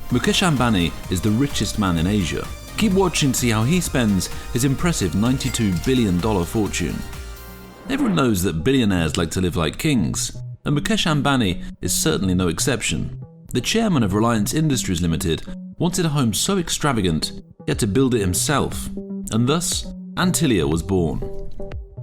Mukesh Ambani is the richest man in Asia. Keep watching to see how he spends his impressive $92 billion fortune. Everyone knows that billionaires like to live like kings, and Mukesh Ambani is certainly no exception. The chairman of Reliance Industries Limited wanted a home so extravagant he had to build it himself, and thus Antilia was born.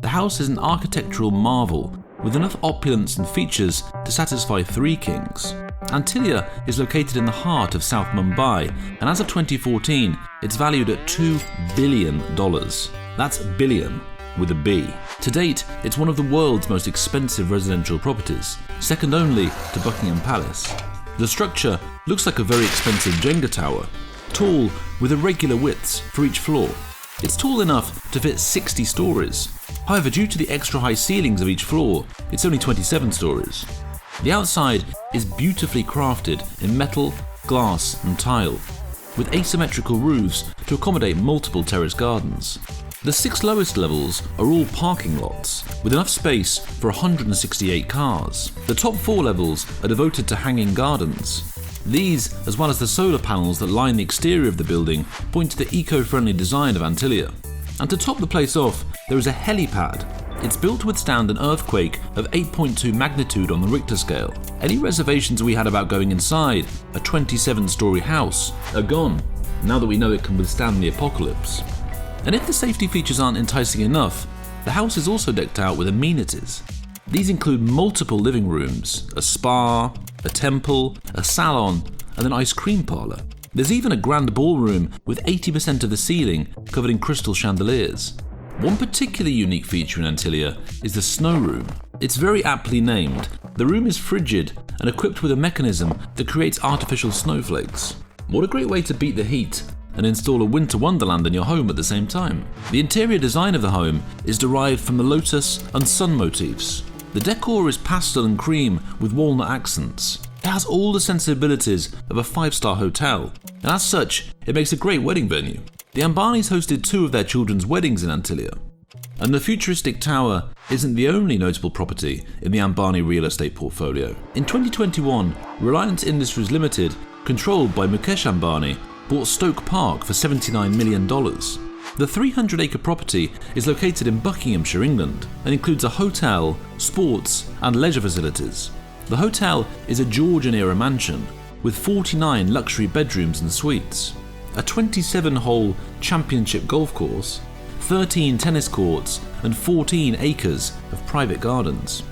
The house is an architectural marvel with enough opulence and features to satisfy 3 kings. Antilia is located in the heart of South Mumbai, and as of 2014, it's valued at $2 billion. That's billion with a B. To date, it's one of the world's most expensive residential properties, second only to Buckingham Palace. The structure looks like a very expensive Jenga tower, tall with irregular widths for each floor. It's tall enough to fit 60 stories. However, due to the extra high ceilings of each floor, it's only 27 stories. The outside is beautifully crafted in metal, glass and tile, with asymmetrical roofs to accommodate multiple terrace gardens. The 6 lowest levels are all parking lots, with enough space for 168 cars. The top 4 levels are devoted to hanging gardens. These, as well as the solar panels that line the exterior of the building, point to the eco-friendly design of Antilia. And to top the place off, there is a helipad. It's built to withstand an earthquake of 8.2 magnitude on the Richter scale. Any reservations we had about going inside a 27-story house are gone, now that we know it can withstand the apocalypse. And if the safety features aren't enticing enough, the house is also decked out with amenities. These include multiple living rooms, a spa, a temple, a salon, and an ice cream parlour. There's even a grand ballroom with 80% of the ceiling covered in crystal chandeliers. One particularly unique feature in Antilia is the snow room. It's very aptly named. The room is frigid and equipped with a mechanism that creates artificial snowflakes. What a great way to beat the heat and install a winter wonderland in your home at the same time. The interior design of the home is derived from the lotus and sun motifs. The decor is pastel and cream with walnut accents. It has all the sensibilities of a 5-star hotel, and as such, it makes a great wedding venue. The Ambanis hosted 2 of their children's weddings in Antilia. And the futuristic tower isn't the only notable property in the Ambani real estate portfolio. In 2021, Reliance Industries Limited, controlled by Mukesh Ambani, bought Stoke Park for $79 million. The 300-acre property is located in Buckinghamshire, England, and includes a hotel, sports and leisure facilities. The hotel is a Georgian-era mansion with 49 luxury bedrooms and suites, a 27-hole championship golf course, 13 tennis courts and 14 acres of private gardens.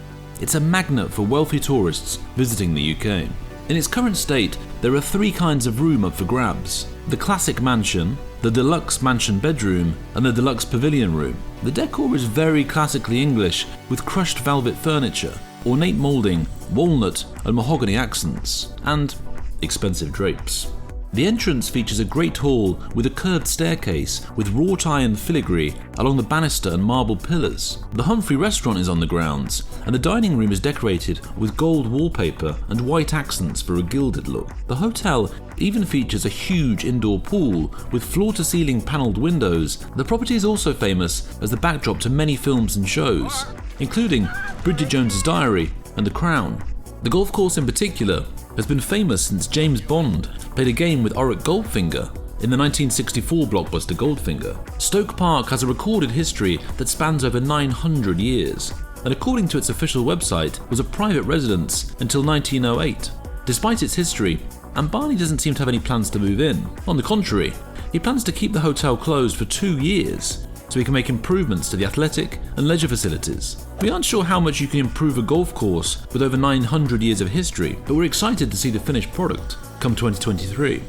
It's a magnet for wealthy tourists visiting the UK. In its current state, there are 3 kinds of room up for grabs: the classic mansion, the deluxe mansion bedroom, and the deluxe pavilion room. The decor is very classically English with crushed velvet furniture, ornate moulding, walnut and mahogany accents, and expensive drapes. The entrance features a great hall with a curved staircase with wrought iron filigree along the banister and marble pillars. The Humphrey restaurant is on the grounds, and the dining room is decorated with gold wallpaper and white accents for a gilded look. The hotel even features a huge indoor pool with floor-to-ceiling panelled windows. The property is also famous as the backdrop to many films and shows, including Bridget Jones's Diary and The Crown. The golf course in particular has been famous since James Bond played a game with Auric Goldfinger in the 1964 blockbuster Goldfinger. Stoke Park has a recorded history that spans over 900 years, and according to its official website, was a private residence until 1908. Despite its history, Ambani doesn't seem to have any plans to move in. On the contrary, he plans to keep the hotel closed for 2 years so he can make improvements to the athletic and leisure facilities. We aren't sure how much you can improve a golf course with over 900 years of history, but we're excited to see the finished product come 2023.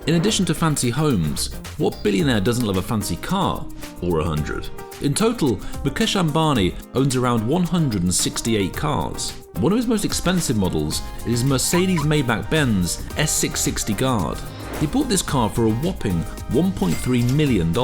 In addition to fancy homes, what billionaire doesn't love a fancy car or 100? In total, Mukesh Ambani owns around 168 cars. One of his most expensive models is his Mercedes-Maybach-Benz S660 Guard. He bought this car for a whopping $1.3 million.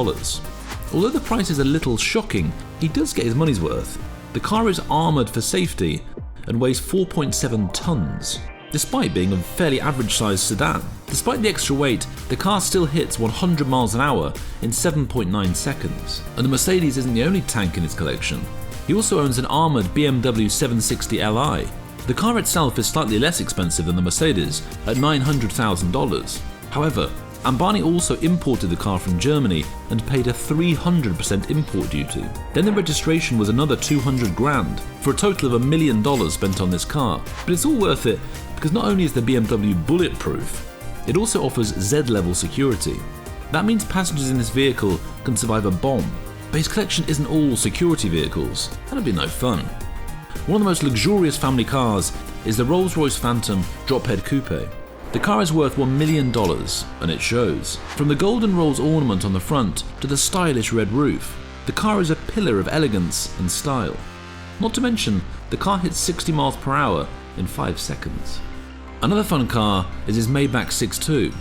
Although the price is a little shocking, he does get his money's worth. The car is armoured for safety and weighs 4.7 tons, despite being a fairly average-sized sedan. Despite the extra weight, the car still hits 100 miles an hour in 7.9 seconds. And the Mercedes isn't the only tank in his collection. He also owns an armoured BMW 760 Li, The car itself is slightly less expensive than the Mercedes at $900,000. However, Ambani also imported the car from Germany and paid a 300% import duty. Then the registration was another $200,000 for a total of $1 million spent on this car. But it's all worth it because not only is the BMW bulletproof, it also offers Z-level security. That means passengers in this vehicle can survive a bomb. But his collection isn't all security vehicles. That'd be no fun. One of the most luxurious family cars is the Rolls-Royce Phantom Drophead Coupe. The car is worth $1 million, and it shows. From the golden Rolls ornament on the front to the stylish red roof, the car is a pillar of elegance and style. Not to mention, the car hits 60 miles per hour in 5 seconds. Another fun car is his Maybach 6.2.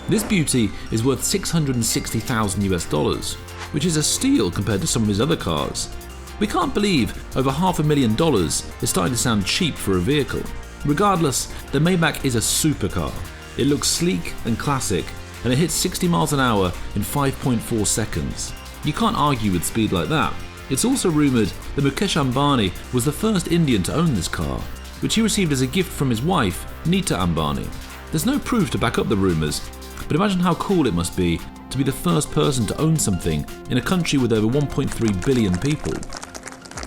This beauty is worth $660,000, which is a steal compared to some of his other cars. We can't believe over $500,000 is starting to sound cheap for a vehicle. Regardless, the Maybach is a supercar. It looks sleek and classic, and it hits 60 miles an hour in 5.4 seconds. You can't argue with speed like that. It's also rumoured that Mukesh Ambani was the first Indian to own this car, which he received as a gift from his wife, Nita Ambani. There's no proof to back up the rumours, but imagine how cool it must be to be the first person to own something in a country with over 1.3 billion people.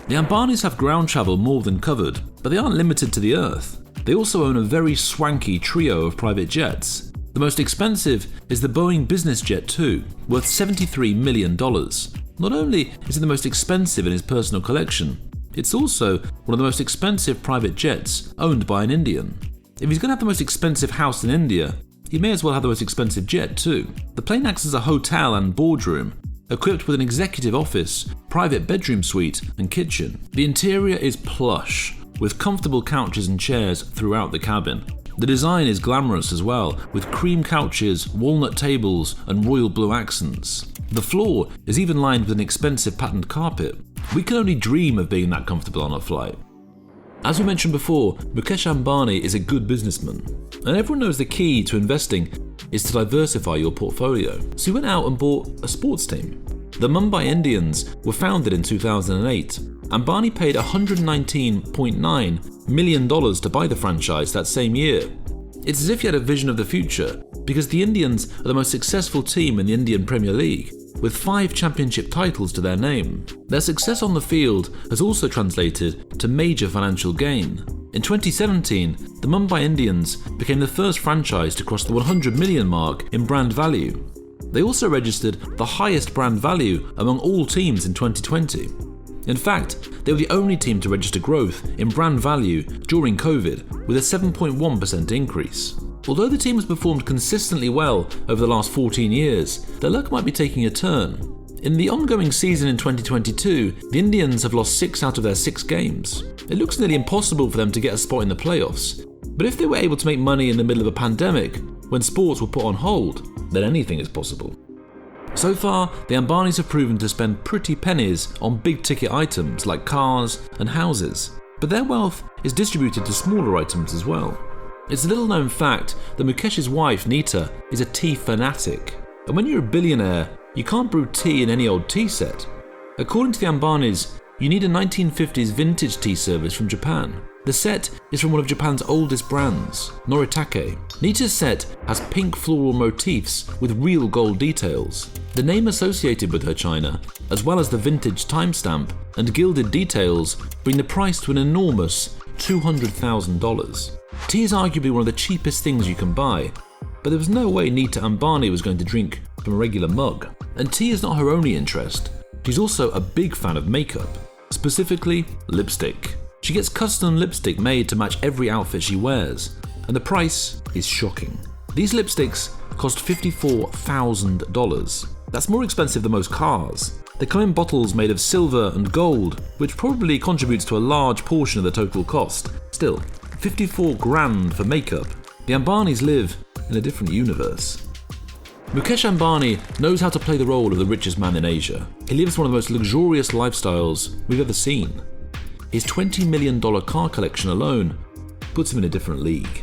The Ambanis have ground travel more than covered, but they aren't limited to the earth. They also own a very swanky trio of private jets. The most expensive is the Boeing Business Jet 2, worth $73 million. Not only is it the most expensive in his personal collection, it's also one of the most expensive private jets owned by an Indian. If he's going to have the most expensive house in India, he may as well have the most expensive jet too. The plane acts as a hotel and boardroom, equipped with an executive office, private bedroom suite and kitchen. The interior is plush, with comfortable couches and chairs throughout the cabin. The design is glamorous as well, with cream couches, walnut tables and royal blue accents. The floor is even lined with an expensive patterned carpet. We can only dream of being that comfortable on a flight. As we mentioned before, Mukesh Ambani is a good businessman, and everyone knows the key to investing is to diversify your portfolio. So he went out and bought a sports team. The Mumbai Indians were founded in 2008. Ambani paid $119.9 million to buy the franchise that same year. It's as if he had a vision of the future, because the Indians are the most successful team in the Indian Premier League, with 5 championship titles to their name. Their success on the field has also translated to major financial gain. In 2017, the Mumbai Indians became the first franchise to cross the 100 million mark in brand value. They also registered the highest brand value among all teams in 2020. In fact, they were the only team to register growth in brand value during COVID, with a 7.1% increase. Although the team has performed consistently well over the last 14 years, their luck might be taking a turn. In the ongoing season in 2022, the Indians have lost 6 out of their 6 games. It looks nearly impossible for them to get a spot in the playoffs, but if they were able to make money in the middle of a pandemic, when sports were put on hold, then anything is possible. So far, the Ambanis have proven to spend pretty pennies on big-ticket items like cars and houses, but their wealth is distributed to smaller items as well. It's a little-known fact that Mukesh's wife, Nita, is a tea fanatic, and when you're a billionaire, you can't brew tea in any old tea set. According to the Ambanis, you need a 1950s vintage tea service from Japan. The set is from one of Japan's oldest brands, Narrated. Nita's set has pink floral motifs with real gold details. The name associated with her china, as well as the vintage timestamp and gilded details, bring the price to an enormous $200,000. Tea is arguably one of the cheapest things you can buy, but there was no way Nita Ambani was going to drink from a regular mug. And tea is not her only interest. She's also a big fan of makeup, specifically lipstick. She gets custom lipstick made to match every outfit she wears, and the price is shocking. These lipsticks cost $54,000. That's more expensive than most cars. They come in bottles made of silver and gold, which probably contributes to a large portion of the total cost. Still, $54,000 for makeup. The Ambanis live in a different universe. Mukesh Ambani knows how to play the role of the richest man in Asia. He lives one of the most luxurious lifestyles we've ever seen. His $20 million car collection alone puts him in a different league.